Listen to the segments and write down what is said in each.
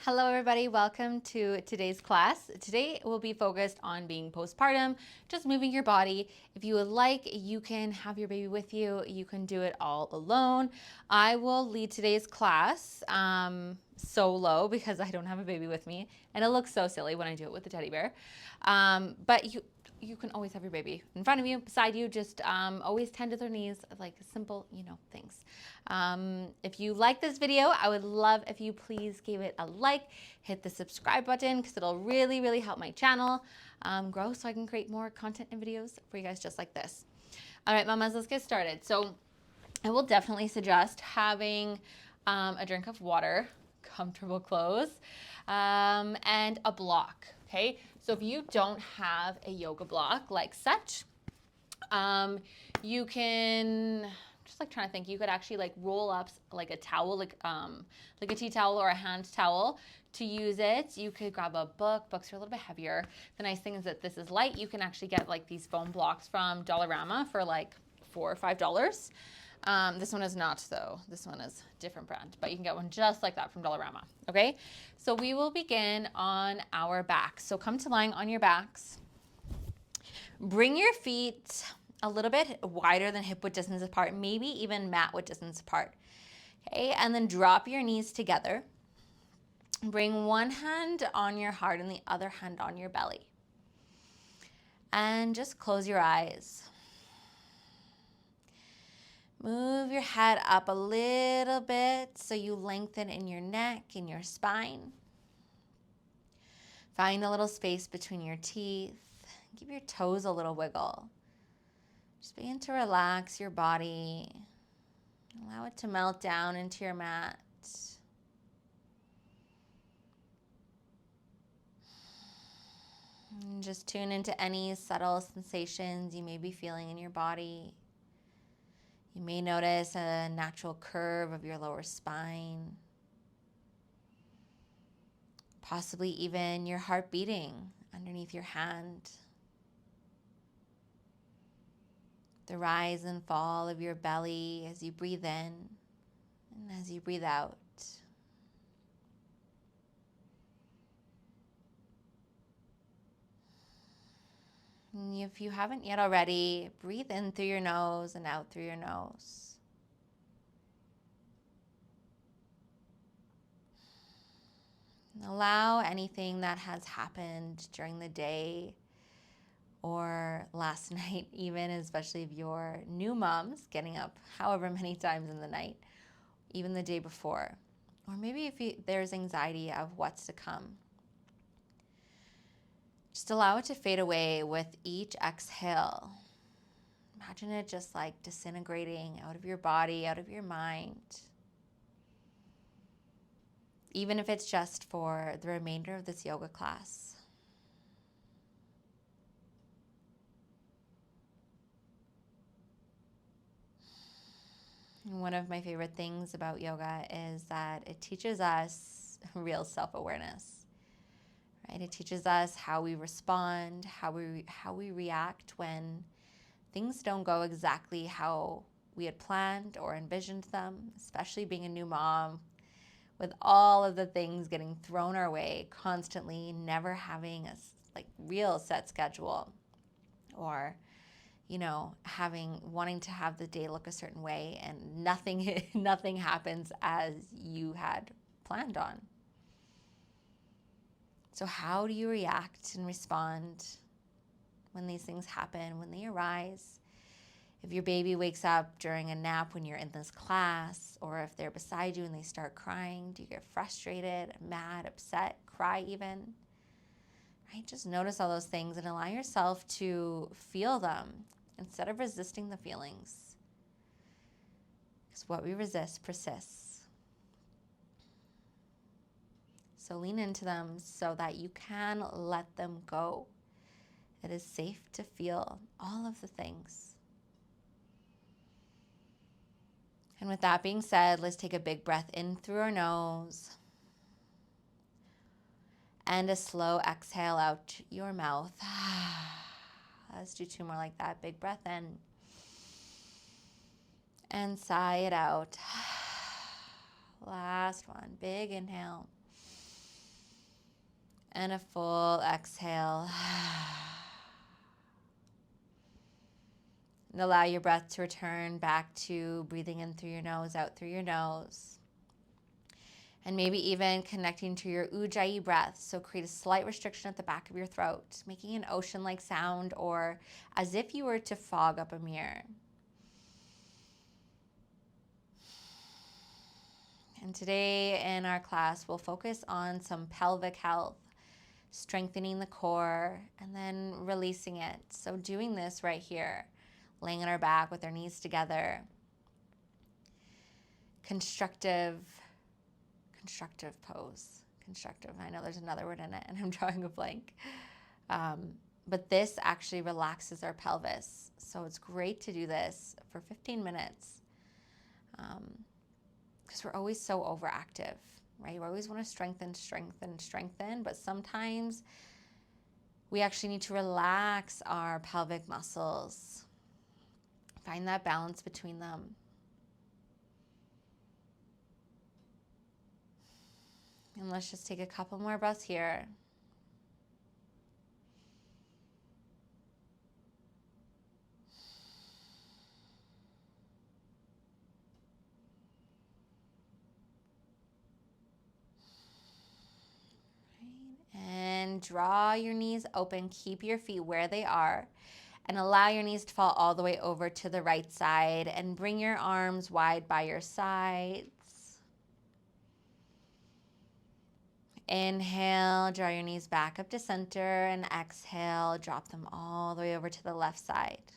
Hello everybody, welcome to today's class. Today will be focused on being postpartum, just moving your body. If you would like, you can have your baby with you. You can do it all alone. I will lead today's class solo because I don't have a baby with me and it looks so silly when I do it with the teddy bear. But you can always have your baby in front of you, beside you, just always tend to their knees, like simple, things. If you like this video, I would love if you please give it a like, hit the subscribe button because it'll really, really help my channel grow so I can create more content and videos for you guys just like this. All right, mamas, let's get started. So I will definitely suggest having a drink of water, comfortable clothes, and a block, okay? So if you don't have a yoga block like such, you can, just like trying to think, you could actually like roll up like a towel, like a tea towel or a hand towel to use it. You could grab a book. Books are a little bit heavier. The nice thing is that this is light. You can actually get like these foam blocks from Dollarama for like $4 or $5. This one is not though. This one is a different brand, but you can get one just like that from Dollarama. Okay, so we will begin on our backs. So come to lying on your backs. Bring your feet a little bit wider than hip width distance apart, maybe even mat width distance apart. Okay, and then drop your knees together. Bring one hand on your heart and the other hand on your belly. And just close your eyes. Move your head up a little bit so you lengthen in your neck and your spine. Find a little space between your teeth. Give your toes a little wiggle. Just begin to relax your body. Allow it to melt down into your mat. And just tune into any subtle sensations you may be feeling in your body. You may notice a natural curve of your lower spine. Possibly even your heart beating underneath your hand. The rise and fall of your belly as you breathe in and as you breathe out. And if you haven't yet already, breathe in through your nose and out through your nose. And allow anything that has happened during the day or last night even, especially if you're new moms, getting up however many times in the night, even the day before. Or maybe if there's anxiety of what's to come. Just allow it to fade away with each exhale. Imagine it just like disintegrating out of your body, out of your mind. Even if it's just for the remainder of this yoga class. One of my favorite things about yoga is that it teaches us real self-awareness. Right? It teaches us how we respond, how we react when things don't go exactly how we had planned or envisioned them, especially being a new mom with all of the things getting thrown our way constantly, never having a real set schedule or wanting to have the day look a certain way and nothing happens as you had planned on. So how do you react and respond when these things happen, when they arise? If your baby wakes up during a nap when you're in this class, or if they're beside you and they start crying, do you get frustrated, mad, upset, cry even? Right? Just notice all those things and allow yourself to feel them instead of resisting the feelings. Because what we resist persists. So lean into them so that you can let them go. It is safe to feel all of the things. And with that being said, let's take a big breath in through our nose and a slow exhale out your mouth. Let's do 2 more like that. Big breath in and sigh it out. Last one, big inhale. And a full exhale. And allow your breath to return back to breathing in through your nose, out through your nose. And maybe even connecting to your ujjayi breath. So create a slight restriction at the back of your throat, making an ocean-like sound or as if you were to fog up a mirror. And today in our class, we'll focus on some pelvic health, strengthening the core, and then releasing it. So doing this right here, laying on our back with our knees together. Constructive pose. Constructive. I know there's another word in it and I'm drawing a blank. But this actually relaxes our pelvis. So it's great to do this for 15 minutes because we're always so overactive, right? We always want to strengthen, but sometimes we actually need to relax our pelvic muscles. Find that balance between them. And let's just take a couple more breaths here. And draw your knees open. Keep your feet where they are. And allow your knees to fall all the way over to the right side. And bring your arms wide by your sides. Inhale, draw your knees back up to center. And exhale, drop them all the way over to the left side.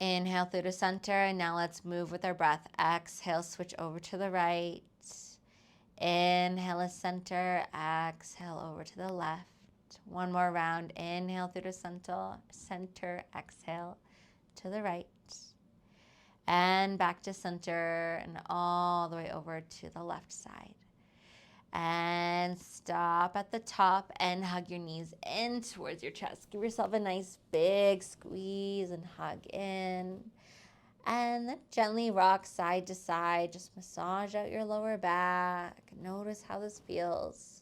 Inhale through to center. And now let's move with our breath. Exhale, switch over to the right. Inhale to center, exhale over to the left. One more round. Inhale through to center, exhale to the right. And back to center and all the way over to the left side. And stop at the top and hug your knees in towards your chest. Give yourself a nice big squeeze and hug in. And then gently rock side to side. Just massage out your lower back. Notice how this feels.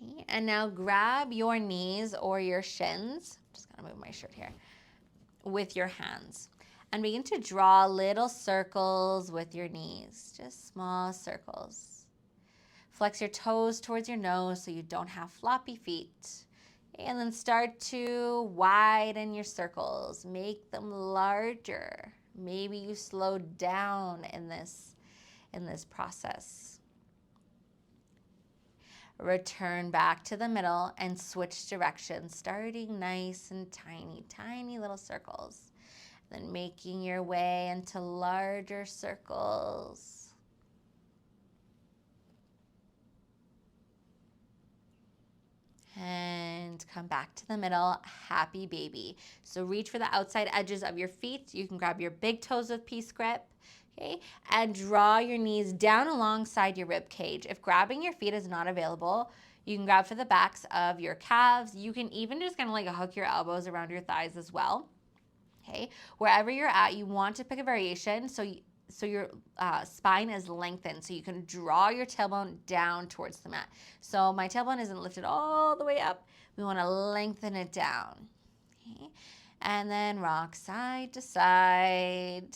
Okay, and now grab your knees or your shins. Just gotta move my shirt here. With your hands. And begin to draw little circles with your knees. Just small circles. Flex your toes towards your nose so you don't have floppy feet. And then start to widen your circles. Make them larger. Maybe you slow down in this process. Return back to the middle and switch directions, starting nice and tiny little circles. Then making your way into larger circles. And come back to the middle, happy baby. So reach for the outside edges of your feet. You can grab your big toes with peace grip, okay? And draw your knees down alongside your rib cage. If grabbing your feet is not available, you can grab for the backs of your calves. You can even just kind of like hook your elbows around your thighs as well, okay? Wherever you're at, you want to pick a variation so your spine is lengthened, so you can draw your tailbone down towards the mat. So my tailbone isn't lifted all the way up. We want to lengthen it down. Okay? And then rock side to side.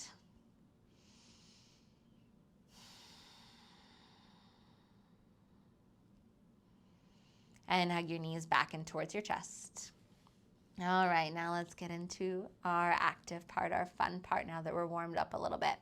And hug your knees back in towards your chest. All right, now let's get into our active part, our fun part, now that we're warmed up a little bit.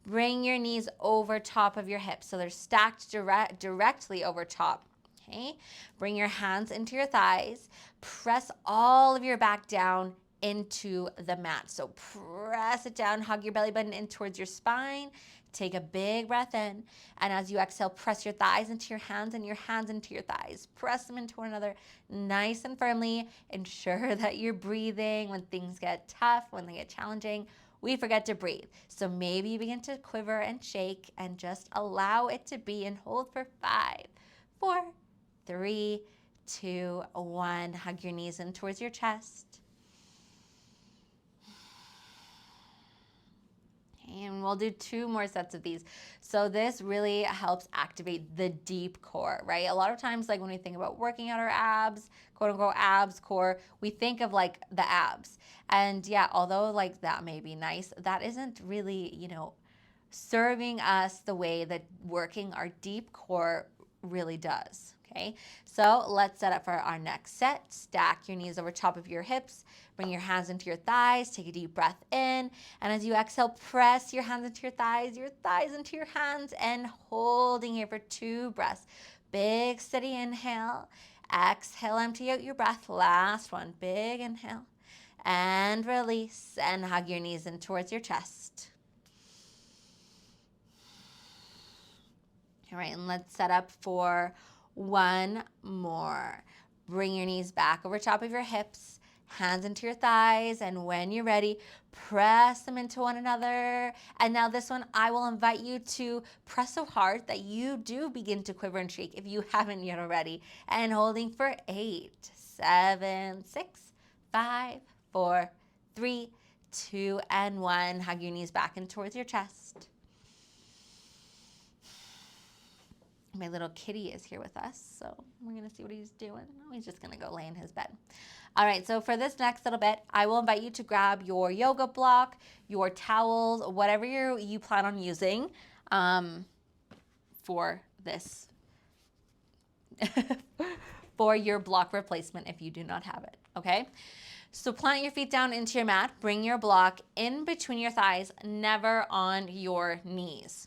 Bring your knees over top of your hips so they're stacked directly over top. Okay? Bring your hands into your thighs. Press all of your back down into the mat. So press it down, hug your belly button in towards your spine. Take a big breath in. And as you exhale, press your thighs into your hands and your hands into your thighs. Press them into one another nice and firmly. Ensure that you're breathing when things get tough, when they get challenging. We forget to breathe. So maybe you begin to quiver and shake and just allow it to be and hold for 5, 4, 3, 2, 1. Hug your knees in towards your chest. And we'll do 2 more sets of these. So this really helps activate the deep core, right? A lot of times, like when we think about working out our abs, quote unquote abs, core, we think of like the abs. And yeah, although like that may be nice, that isn't really, serving us the way that working our deep core really does. Okay, so let's set up for our next set. Stack your knees over top of your hips. Bring your hands into your thighs. Take a deep breath in. And as you exhale, press your hands into your thighs into your hands, and holding here for 2 breaths. Big, steady inhale. Exhale, empty out your breath. Last one. Big inhale. And release. And hug your knees in towards your chest. All right, and let's set up for 1 more. Bring your knees back over top of your hips, hands into your thighs, and when you're ready, press them into one another. And now this one, I will invite you to press so hard that you do begin to quiver and shake if you haven't yet already. And holding for 8, 7, 6, 5, 4, 3, 2, and 1. Hug your knees back in towards your chest. My little kitty is here with us, so we're going to see what he's doing. Oh, he's just going to go lay in his bed. All right, so for this next little bit, I will invite you to grab your yoga block, your towels, whatever you plan on using for this, for your block replacement if you do not have it, okay? So plant your feet down into your mat. Bring your block in between your thighs, never on your knees.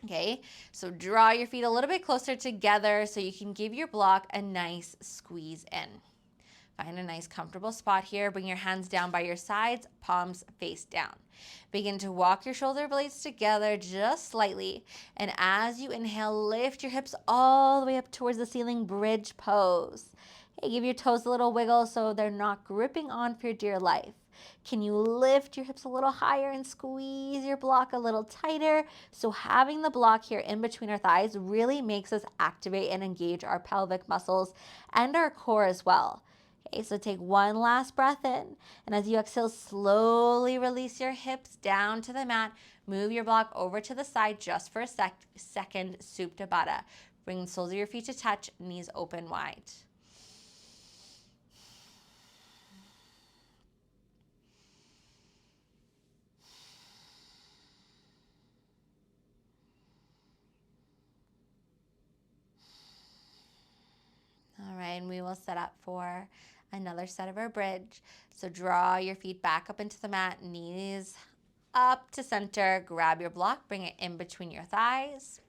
Okay, so draw your feet a little bit closer together so you can give your block a nice squeeze in. Find a nice comfortable spot here. Bring your hands down by your sides, palms face down. Begin to walk your shoulder blades together just slightly. And as you inhale, lift your hips all the way up towards the ceiling, bridge pose. Okay, give your toes a little wiggle so they're not gripping on for your dear life. Can you lift your hips a little higher and squeeze your block a little tighter? So having the block here in between our thighs really makes us activate and engage our pelvic muscles and our core as well. Okay, so take 1 last breath in. And as you exhale, slowly release your hips down to the mat. Move your block over to the side just for a second, Supta Baddha. Bring the soles of your feet to touch, knees open wide. All right, and we will set up for another set of our bridge. So draw your feet back up into the mat, knees up to center. Grab your block, bring it in between your thighs.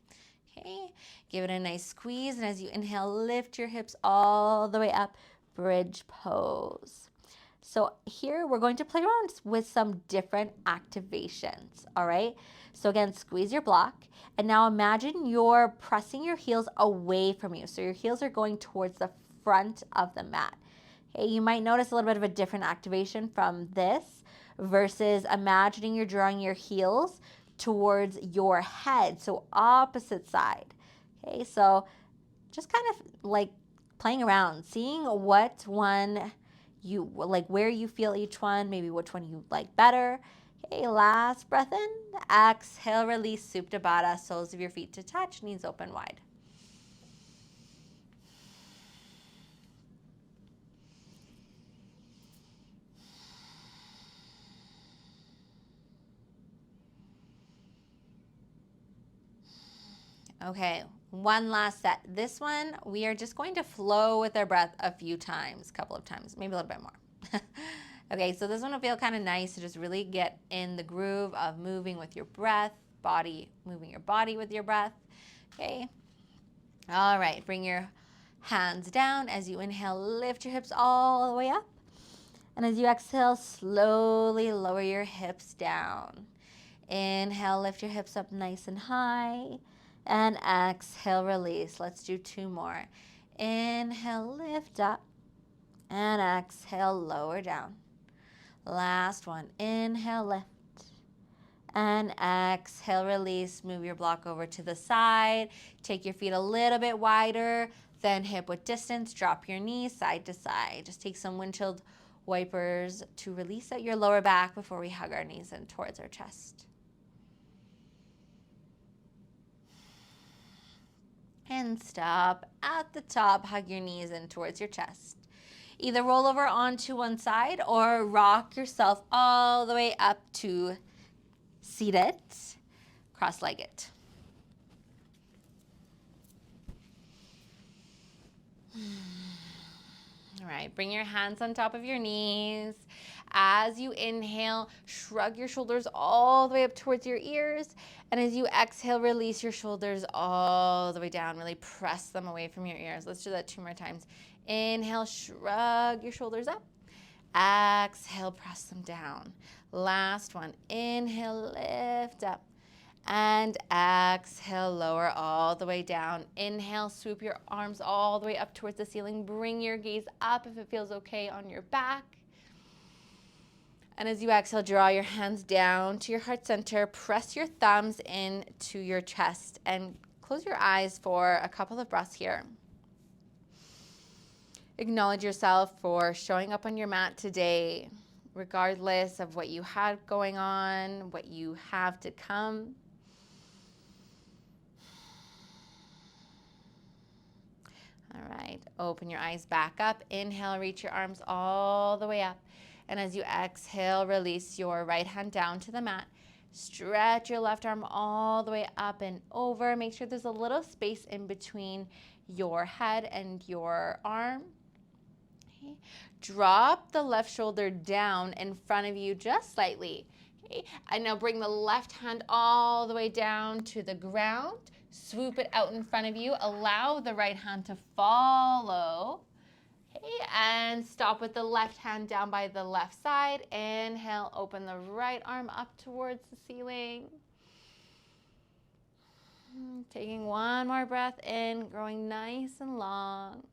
Okay, give it a nice squeeze, and as you inhale, lift your hips all the way up, bridge pose. So here we're going to play around with some different activations, all right? So again, squeeze your block. And now imagine you're pressing your heels away from you. So your heels are going towards the front of the mat. Okay, you might notice a little bit of a different activation from this versus imagining you're drawing your heels towards your head. So opposite side. Okay, so just kind of like playing around, seeing what one you like, where you feel each one, maybe which one you like better. Okay, last breath in. Exhale, release, Supta Baddha, soles of your feet to touch, knees open wide. Okay, one last set. This one, we are just going to flow with our breath a couple of times, maybe a little bit more. Okay, so this one will feel kind of nice to just really get in the groove of moving with your breath, moving your body with your breath. Okay, all right, bring your hands down. As you inhale, lift your hips all the way up. And as you exhale, slowly lower your hips down. Inhale, lift your hips up nice and high. And exhale, release. Let's do 2 more. Inhale, lift up. And exhale, lower down. Last one. Inhale, lift. And exhale, release. Move your block over to the side. Take your feet a little bit wider. Then hip width distance. Drop your knees side to side. Just take some windshield wipers to release out your lower back before we hug our knees in towards our chest. and stop at the top. Hug your knees in towards your chest. Either roll over onto one side or rock yourself all the way up to seated, cross-legged. All right, bring your hands on top of your knees. As you inhale, shrug your shoulders all the way up towards your ears. And as you exhale, release your shoulders all the way down. Really press them away from your ears. Let's do that 2 more times. Inhale, shrug your shoulders up. Exhale, press them down. Last one. Inhale, lift up. And exhale, lower all the way down. Inhale, swoop your arms all the way up towards the ceiling. Bring your gaze up if it feels okay on your back. And as you exhale, draw your hands down to your heart center. Press your thumbs into your chest and close your eyes for a couple of breaths here. Acknowledge yourself for showing up on your mat today, regardless of what you had going on, what you have to come. All right, open your eyes back up. Inhale, reach your arms all the way up. And as you exhale, release your right hand down to the mat. Stretch your left arm all the way up and over. Make sure there's a little space in between your head and your arm. Okay. Drop the left shoulder down in front of you just slightly. Okay. And now bring the left hand all the way down to the ground. Swoop it out in front of you. Allow the right hand to follow. Okay, and stop with the left hand down by the left side. Inhale, open the right arm up towards the ceiling. Taking one more breath in, growing nice and long.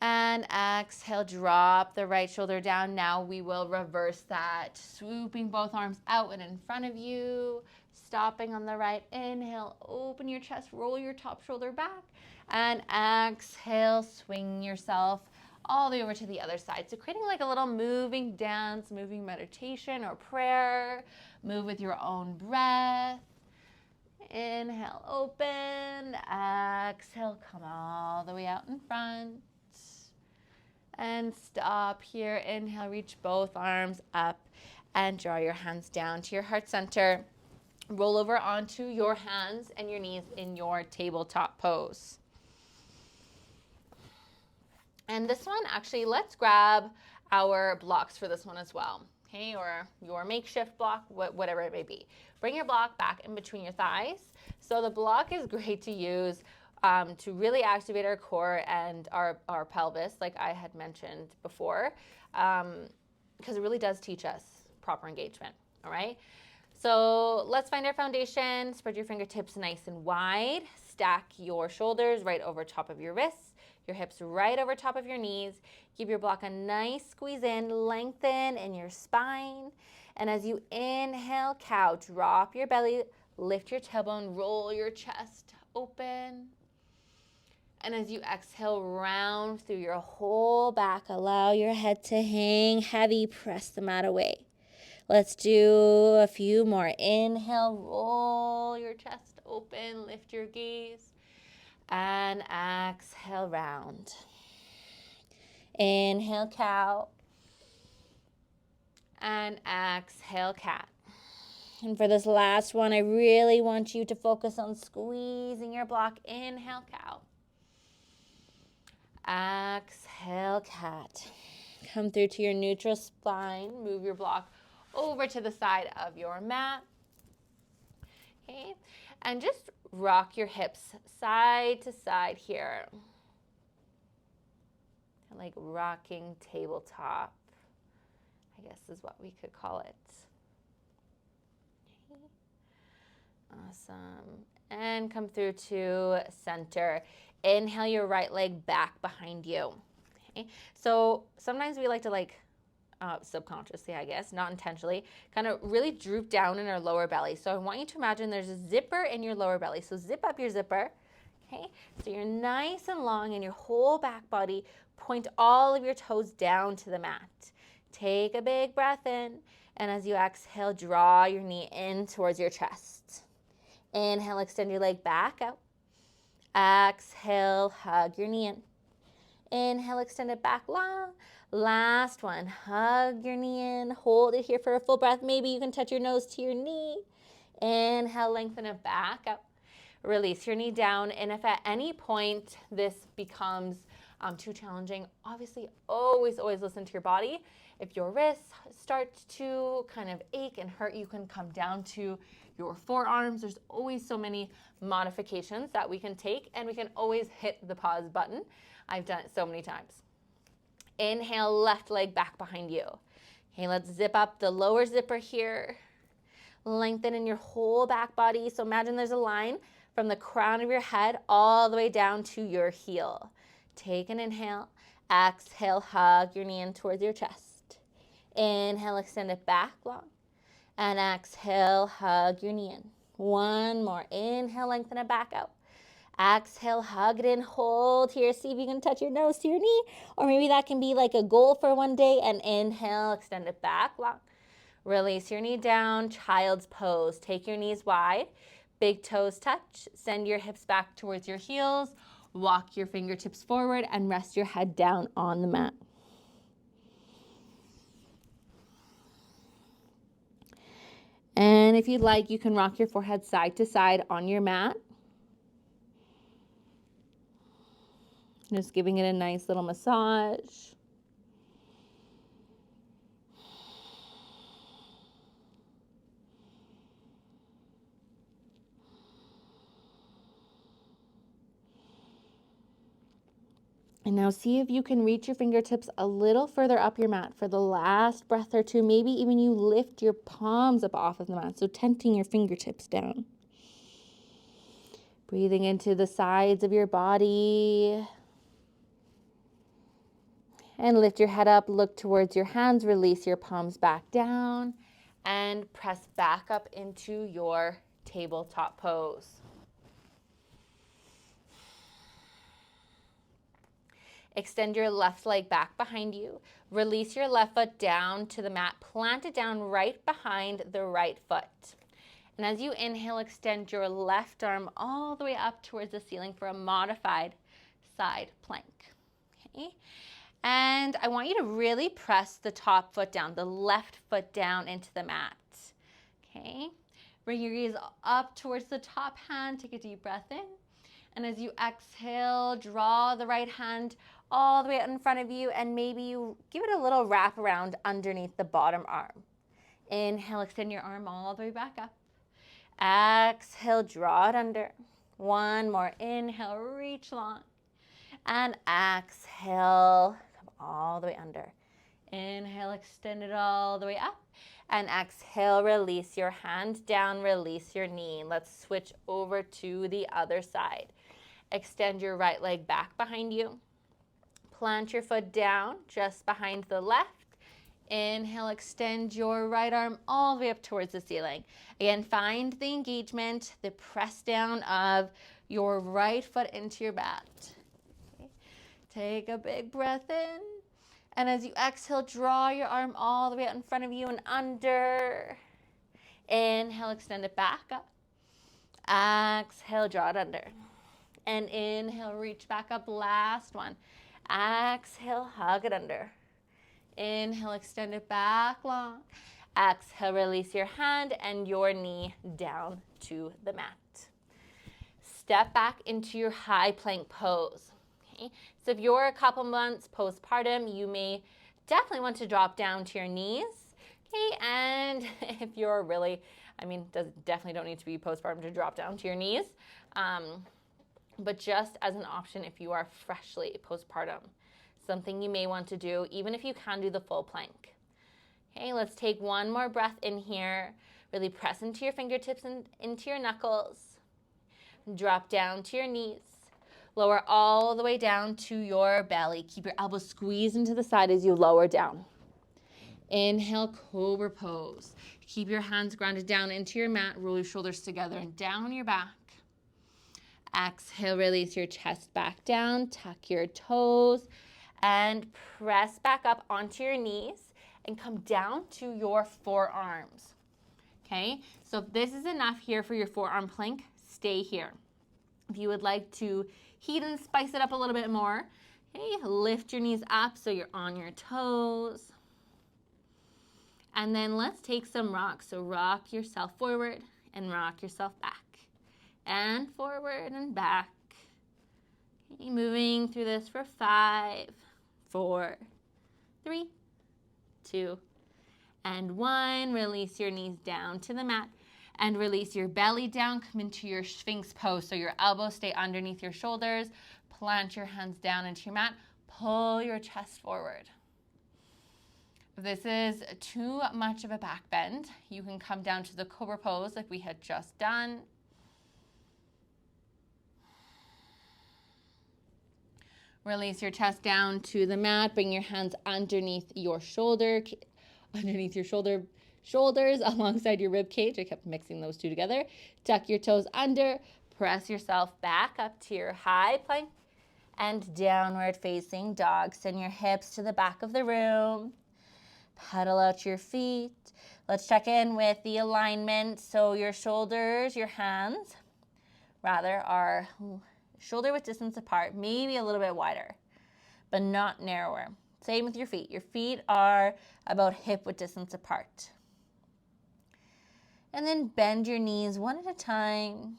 And exhale, drop the right shoulder down. Now we will reverse that, swooping both arms out and in front of you. Stopping on the right. Inhale, open your chest, roll your top shoulder back. And exhale, swing yourself all the way over to the other side. So creating like a little moving dance, moving meditation or prayer. Move with your own breath. Inhale, open. Exhale, come all the way out in front. And stop here. Inhale, reach both arms up and draw your hands down to your heart center. Roll over onto your hands and your knees in your tabletop pose. And this one, actually, let's grab our blocks for this one as well, okay? Or your makeshift block, whatever it may be. Bring your block back in between your thighs. So the block is great to use to really activate our core and our pelvis, like I had mentioned before, because it really does teach us proper engagement, all right? So let's find our foundation. Spread your fingertips nice and wide. Stack your shoulders right over top of your wrists, your hips right over top of your knees. Give your block a nice squeeze in, lengthen in your spine. And as you inhale, cow, drop your belly, lift your tailbone, roll your chest open. And as you exhale, round through your whole back. Allow your head to hang heavy, press the mat away. Let's do a few more. Inhale, roll your chest open, lift your gaze, and exhale, round. Inhale, cow, and exhale, cat. And for this last one, I really want you to focus on squeezing your block. Inhale, cow. Exhale, cat. Come through to your neutral spine. Move your block over to the side of your mat. Okay, and just rock your hips side to side here. Like rocking tabletop, I guess is what we could call it. Okay. Awesome. And come through to center. Inhale your right leg back behind you. Okay. So sometimes we like to subconsciously, I guess, not intentionally, kind of really droop down in our lower belly. So I want you to imagine there's a zipper in your lower belly. So zip up your zipper. Okay. So you're nice and long and your whole back body. Point all of your toes down to the mat. Take a big breath in. And as you exhale, draw your knee in towards your chest. Inhale, extend your leg back out. Exhale, hug your knee in. Inhale, extend it back long. Last one, hug your knee in. Hold it here for a full breath. Maybe you can touch your nose to your knee. Inhale, lengthen it back up. Release your knee down. And if at any point this becomes too challenging, obviously always listen to your body. If your wrists start to kind of ache and hurt, you can come down to your forearms. There's always so many modifications that we can take, and we can always hit the pause button. I've done it so many times. Inhale, left leg back behind you. Okay, let's zip up the lower zipper here. Lengthen in your whole back body. So imagine there's a line from the crown of your head all the way down to your heel. Take an inhale. Exhale, hug your knee in towards your chest. Inhale, extend it back long. And exhale, hug your knee in. One more. Inhale, lengthen it back out. Exhale, hug it in, hold here. See if you can touch your nose to your knee, or maybe that can be like a goal for one day. And inhale, extend it back long. Release your knee down, child's pose. Take your knees wide, big toes touch. Send your hips back towards your heels. Walk your fingertips forward and rest your head down on the mat. And if you'd like, you can rock your forehead side to side on your mat. Just giving it a nice little massage. And now see if you can reach your fingertips a little further up your mat for the last breath or two. Maybe even you lift your palms up off of the mat, so tenting your fingertips down. Breathing into the sides of your body. And lift your head up, look towards your hands, release your palms back down, and press back up into your tabletop pose. Extend your left leg back behind you. Release your left foot down to the mat. Plant it down right behind the right foot. And as you inhale, extend your left arm all the way up towards the ceiling for a modified side plank. Okay. And I want you to really press the top foot down, the left foot down into the mat. Okay. Bring your gaze up towards the top hand. Take a deep breath in. And as you exhale, draw the right hand all the way out in front of you, and maybe you give it a little wrap around underneath the bottom arm. Inhale, extend your arm all the way back up. Exhale, draw it under. One more. Inhale, reach long. And exhale, come all the way under. Inhale, extend it all the way up. And exhale, release your hand down, release your knee. Let's switch over to the other side. Extend your right leg back behind you. Plant your foot down just behind the left. Inhale, extend your right arm all the way up towards the ceiling. Again, find the engagement, the press down of your right foot into your mat. Okay. Take a big breath in. And as you exhale, draw your arm all the way out in front of you and under. Inhale, extend it back up. Exhale, draw it under. And inhale, reach back up. Last one. Exhale, hug it under. Inhale, extend it back long. Exhale, release your hand and your knee down to the mat. Step back into your high plank pose. Okay? So if you're a couple months postpartum, you may definitely want to drop down to your knees. Okay, and if you're really, definitely don't need to be postpartum to drop down to your knees. But just as an option if you are freshly postpartum. Something you may want to do, even if you can do the full plank. Okay, let's take one more breath in here. Really press into your fingertips and into your knuckles. Drop down to your knees. Lower all the way down to your belly. Keep your elbows squeezed into the side as you lower down. Inhale, cobra pose. Keep your hands grounded down into your mat. Roll your shoulders together and down your back. Exhale, release your chest back down. Tuck your toes. And press back up onto your knees and come down to your forearms. Okay, so if this is enough here for your forearm plank, stay here. If you would like to heat and spice it up a little bit more, okay, lift your knees up so you're on your toes. And then let's take some rocks. So rock yourself forward and rock yourself back. And forward and back. Okay, moving through this for 5, 4, 3, 2, and 1. Release your knees down to the mat and release your belly down. Come into your Sphinx pose. So your elbows stay underneath your shoulders. Plant your hands down into your mat. Pull your chest forward. If this is too much of a back bend, you can come down to the cobra pose like we had just done. Release your chest down to the mat. Bring your hands underneath your shoulders alongside your rib cage. I kept mixing those two together. Tuck your toes under. Press yourself back up to your high plank and downward facing dog. Send your hips to the back of the room. Pedal out your feet. Let's check in with the alignment. So your shoulders, your hands, rather, are shoulder width distance apart, maybe a little bit wider, but not narrower. Same with your feet. Your feet are about hip width distance apart. And then bend your knees one at a time.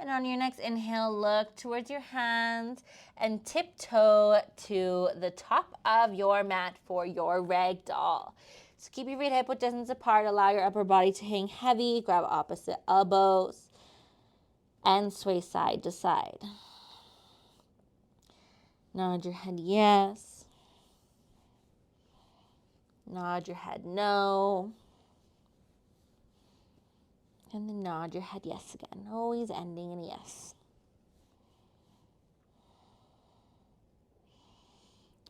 And on your next inhale, look towards your hands and tiptoe to the top of your mat for your rag doll. So keep your feet hip width distance apart. Allow your upper body to hang heavy. Grab opposite elbows and sway side to side. Nod your head yes. Nod your head no. And then nod your head yes again. Always ending in a yes.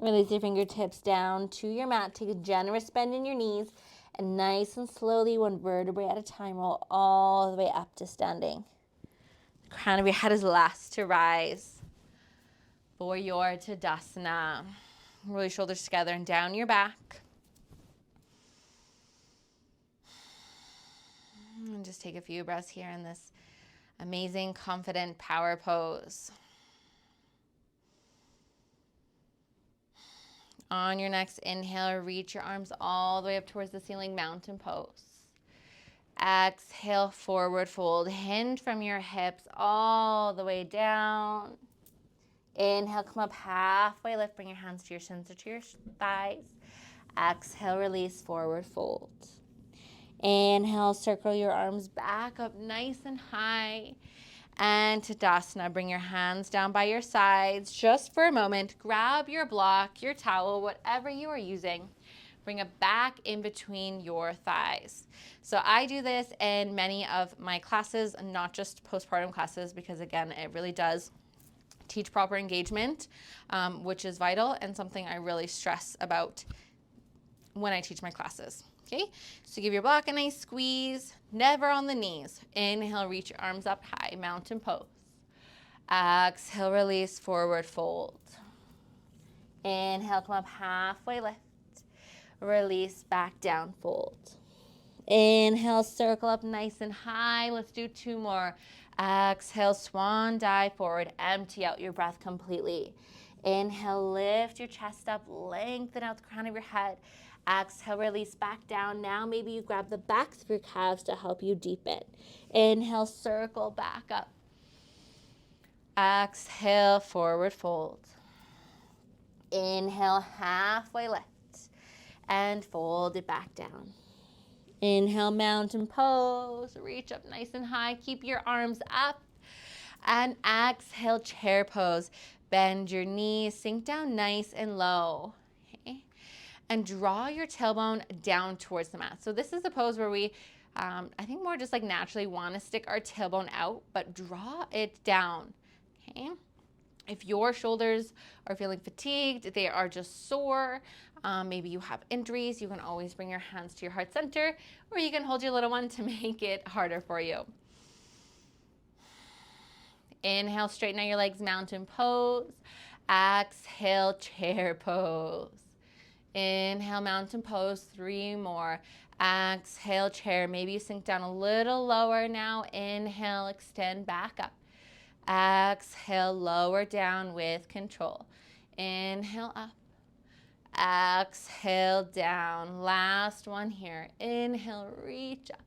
Release your fingertips down to your mat. Take a generous bend in your knees. And nice and slowly, one vertebrae at a time, roll all the way up to standing. The crown of your head is last to rise for your Tadasana. Roll your shoulders together and down your back. And just take a few breaths here in this amazing, confident power pose. On your next inhale, reach your arms all the way up towards the ceiling, mountain pose. Exhale, forward fold. Hinge from your hips all the way down. Inhale, come up halfway, lift, bring your hands to your shins or to your thighs. Exhale, release, forward fold. Inhale, circle your arms back up nice and high. And Tadasana, bring your hands down by your sides just for a moment. Grab your block, your towel, whatever you are using. Bring it back in between your thighs. So I do this in many of my classes, not just postpartum classes, because again, it really does teach proper engagement, which is vital and something I really stress about when I teach my classes. Okay, so give your block a nice squeeze, never on the knees. Inhale, reach your arms up high, mountain pose. Exhale, release, forward fold. Inhale, come up halfway, lift. Release, back down, fold. Inhale, circle up nice and high. Let's do 2 more. Exhale, swan dive forward. Empty out your breath completely. Inhale, lift your chest up, lengthen out the crown of your head. Exhale, release back down. Now maybe you grab the backs of your calves to help you deepen. Inhale, circle back up. Exhale, forward fold. Inhale, halfway lift. And fold it back down. Inhale, mountain pose. Reach up nice and high. Keep your arms up. And exhale, chair pose. Bend your knees. Sink down nice and low. Okay. And draw your tailbone down towards the mat. So this is a pose where we, I think more just like naturally want to stick our tailbone out, but draw it down. Okay. If your shoulders are feeling fatigued, they are just sore, maybe you have injuries, you can always bring your hands to your heart center, or you can hold your little one to make it harder for you. Inhale, straighten out your legs, mountain pose. Exhale, chair pose. Inhale, mountain pose. 3 more. Exhale, chair. Maybe you sink down a little lower now. Inhale, extend back up. Exhale, lower down with control. Inhale, up. Exhale, down. Last one here. Inhale, reach up.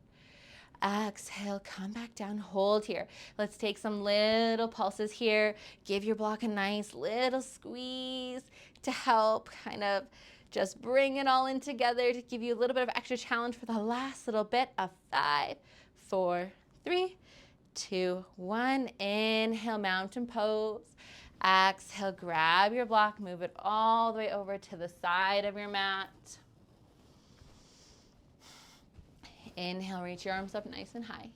Exhale, come back down, hold here. Let's take some little pulses here. Give your block a nice little squeeze to help kind of just bring it all in together to give you a little bit of extra challenge for the last little bit of 5, 4, 3, 2, 1. Inhale, mountain pose. Exhale, grab your block, move it all the way over to the side of your mat. Inhale, reach your arms up nice and high.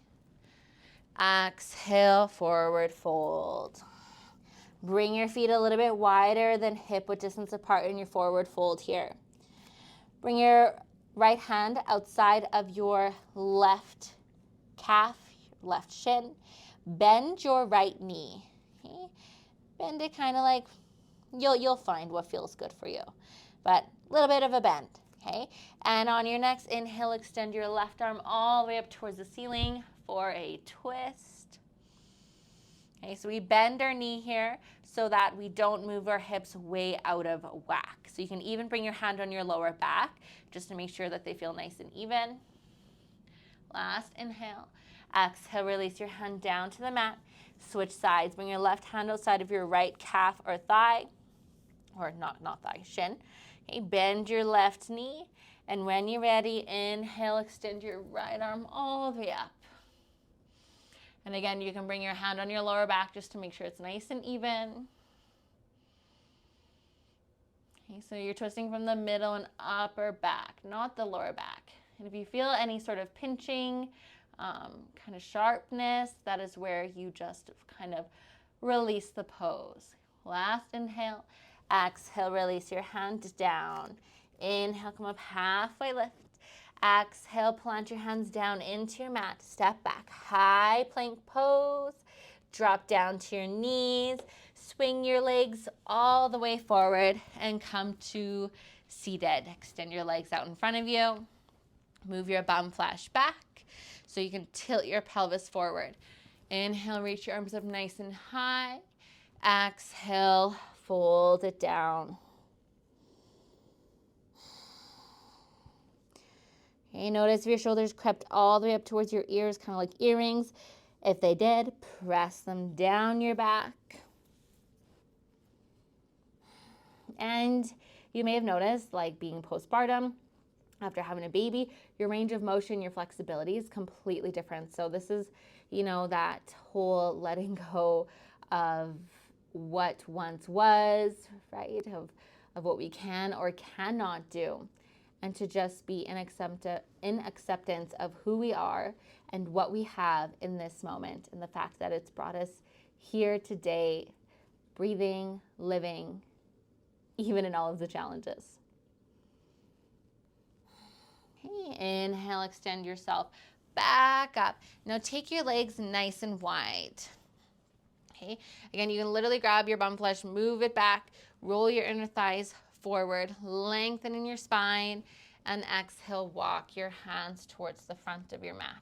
Exhale, forward fold. Bring your feet a little bit wider than hip width distance apart in your forward fold here. Bring your right hand outside of your left calf, left shin. Bend your right knee. Okay? Bend it kind of like, you'll find what feels good for you. But a little bit of a bend. Okay, and on your next inhale, extend your left arm all the way up towards the ceiling for a twist. Okay, so we bend our knee here so that we don't move our hips way out of whack. So you can even bring your hand on your lower back just to make sure that they feel nice and even. Last inhale. Exhale, release your hand down to the mat. Switch sides. Bring your left hand outside of your right calf or thigh, or not thigh, shin. Okay, bend your left knee, and when you're ready, inhale, extend your right arm all the way up. And again, you can bring your hand on your lower back just to make sure it's nice and even. Okay, so you're twisting from the middle and upper back, not the lower back. And if you feel any sort of pinching, kind of sharpness, that is where you just kind of release the pose. Last inhale. Exhale, release your hand down. Inhale, come up halfway lift. Exhale, plant your hands down into your mat. Step back, high plank pose. Drop down to your knees. Swing your legs all the way forward and come to seated. Extend your legs out in front of you. Move your bum flash back so you can tilt your pelvis forward. Inhale, reach your arms up nice and high. Exhale, fold it down. Okay, notice if your shoulders crept all the way up towards your ears, kind of like earrings. If they did, press them down your back. And you may have noticed, like being postpartum, after having a baby, your range of motion, your flexibility is completely different. So this is, that whole letting go of what once was, right? Of what we can or cannot do. And to just be in acceptance of who we are and what we have in this moment. And the fact that it's brought us here today, breathing, living, even in all of the challenges. Okay, inhale, extend yourself back up. Now take your legs nice and wide. Okay, again, you can literally grab your bum flesh, move it back, roll your inner thighs forward, lengthening your spine, and exhale, walk your hands towards the front of your mat.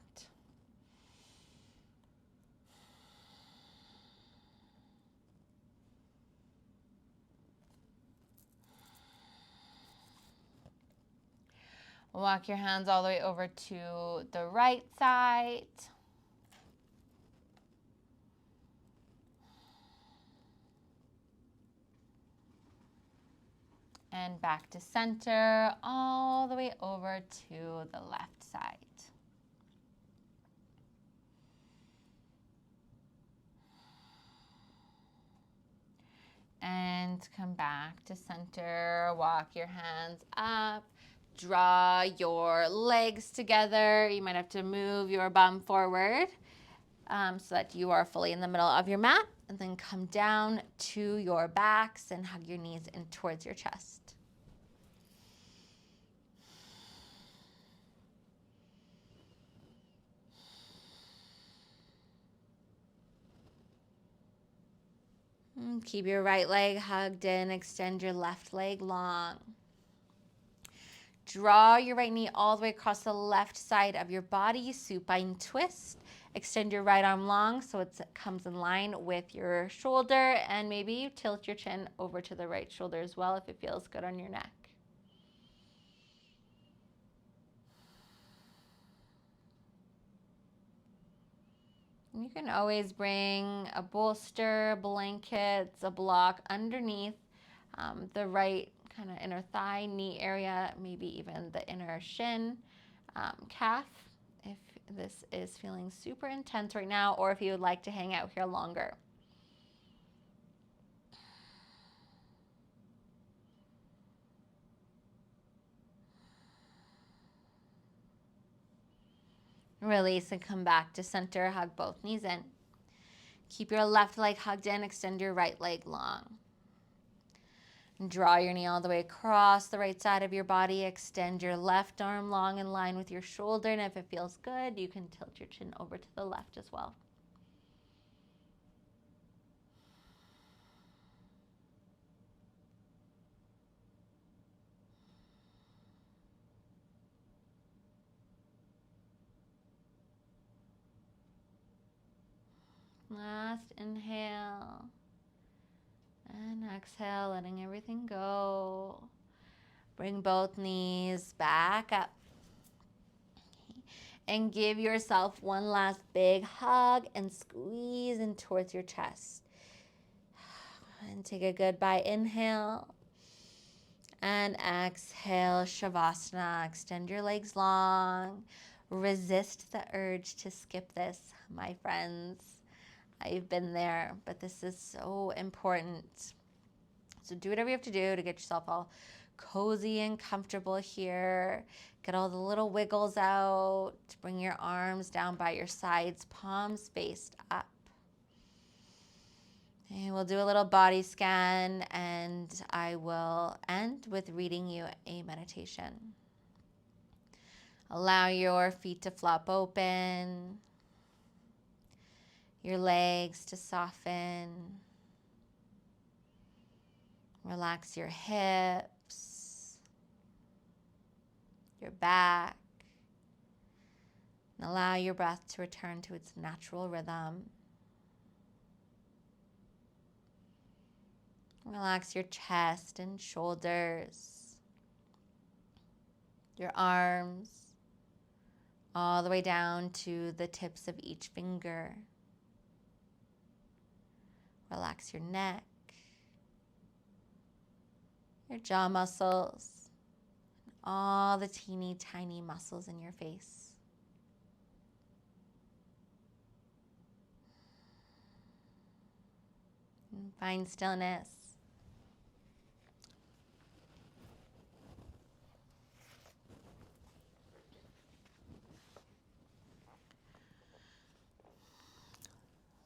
Walk your hands all the way over to the right side. And back to center, all the way over to the left side. And come back to center, walk your hands up. Draw your legs together. You might have to move your bum forward so that you are fully in the middle of your mat. And then come down to your backs and hug your knees in towards your chest. Keep your right leg hugged in. Extend your left leg long. Draw your right knee all the way across the left side of your body. Supine twist. Extend your right arm long so it comes in line with your shoulder. And maybe you tilt your chin over to the right shoulder as well if it feels good on your neck. You can always bring a bolster, blankets, a block underneath the right kind of inner thigh, knee area, maybe even the inner shin, calf, if this is feeling super intense right now, or if you would like to hang out here longer. Release and come back to center. Hug both knees in. Keep your left leg hugged in. Extend your right leg long. Draw your knee all the way across the right side of your body. Extend your left arm long in line with your shoulder. And if it feels good, you can tilt your chin over to the left as well. Last inhale. And exhale, letting everything go. Bring both knees back up. And give yourself one last big hug and squeeze in towards your chest. And take a goodbye inhale. And exhale, Shavasana. Extend your legs long. Resist the urge to skip this, my friends. I've been there, but this is so important. So do whatever you have to do to get yourself all cozy and comfortable here. Get all the little wiggles out. Bring your arms down by your sides, palms faced up. And we'll do a little body scan, and I will end with reading you a meditation. Allow your feet to flop open, your legs to soften. Relax your hips, your back, and allow your breath to return to its natural rhythm. Relax your chest and shoulders, your arms, all the way down to the tips of each finger. Relax your neck, your jaw muscles, and all the teeny tiny muscles in your face. And find stillness.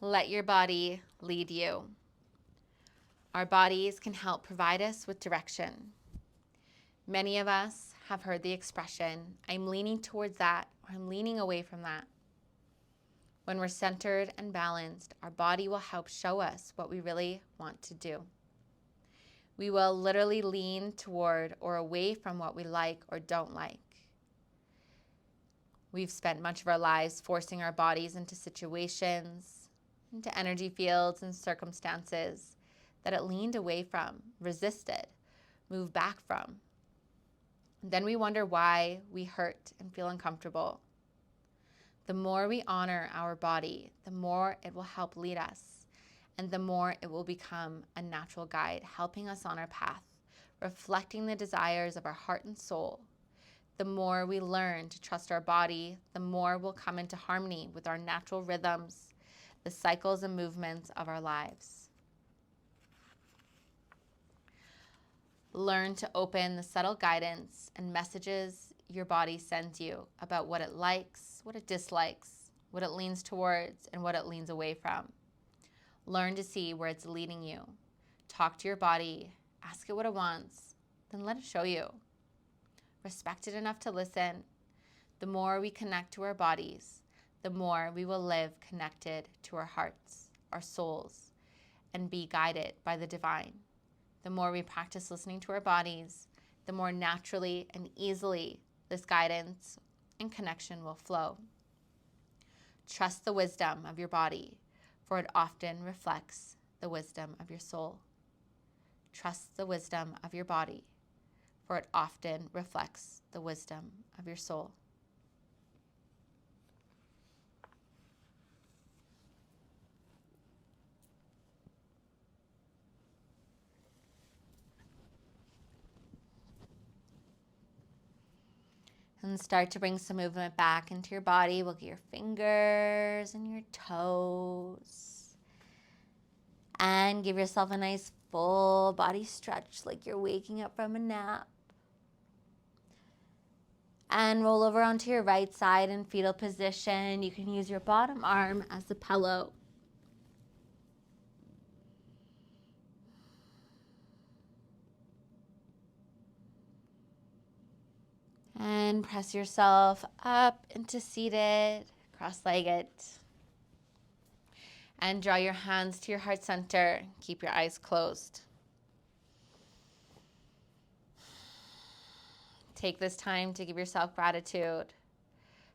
Let your body lead you. Our bodies can help provide us with direction. Many of us have heard the expression, I'm leaning towards that, or I'm leaning away from that. When we're centered and balanced, our body will help show us what we really want to do. We will literally lean toward or away from what we like or don't like. We've spent much of our lives forcing our bodies into situations, into energy fields and circumstances that it leaned away from, resisted, moved back from. And then we wonder why we hurt and feel uncomfortable. The more we honor our body, the more it will help lead us, and the more it will become a natural guide, helping us on our path, reflecting the desires of our heart and soul. The more we learn to trust our body, the more we'll come into harmony with our natural rhythms, the cycles and movements of our lives. Learn to open the subtle guidance and messages your body sends you about what it likes, what it dislikes, what it leans towards, and what it leans away from. Learn to see where it's leading you. Talk to your body, ask it what it wants, then let it show you. Respect it enough to listen. The more we connect to our bodies, the more we will live connected to our hearts, our souls, and be guided by the divine. The more we practice listening to our bodies, the more naturally and easily this guidance and connection will flow. Trust the wisdom of your body, for it often reflects the wisdom of your soul. Trust the wisdom of your body, for it often reflects the wisdom of your soul. And start to bring some movement back into your body. We'll get your fingers and your toes. And give yourself a nice full body stretch like you're waking up from a nap. And roll over onto your right side in fetal position. You can use your bottom arm as a pillow. And press yourself up into seated, cross-legged. And draw your hands to your heart center. Keep your eyes closed. Take this time to give yourself gratitude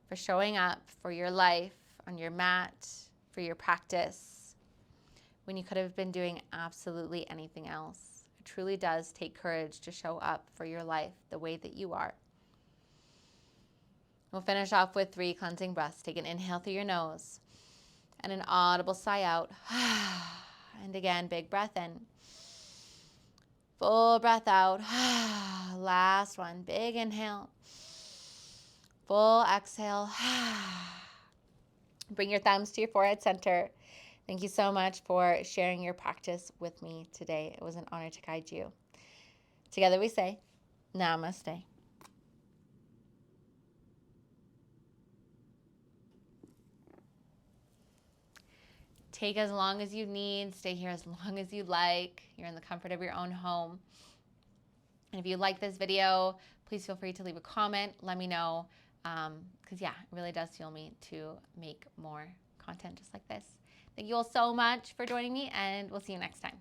for showing up for your life, on your mat, for your practice, when you could have been doing absolutely anything else. It truly does take courage to show up for your life the way that you are. We'll finish off with 3 cleansing breaths. Take an inhale through your nose and an audible sigh out. And again, big breath in. Full breath out. Last one, big inhale. Full exhale. Bring your thumbs to your forehead center. Thank you so much for sharing your practice with me today. It was an honor to guide you. Together we say, Namaste. Take as long as you need. Stay here as long as you like. You're in the comfort of your own home. And if you like this video, please feel free to leave a comment. Let me know. Because, yeah, it really does fuel me to make more content just like this. Thank you all so much for joining me, and we'll see you next time.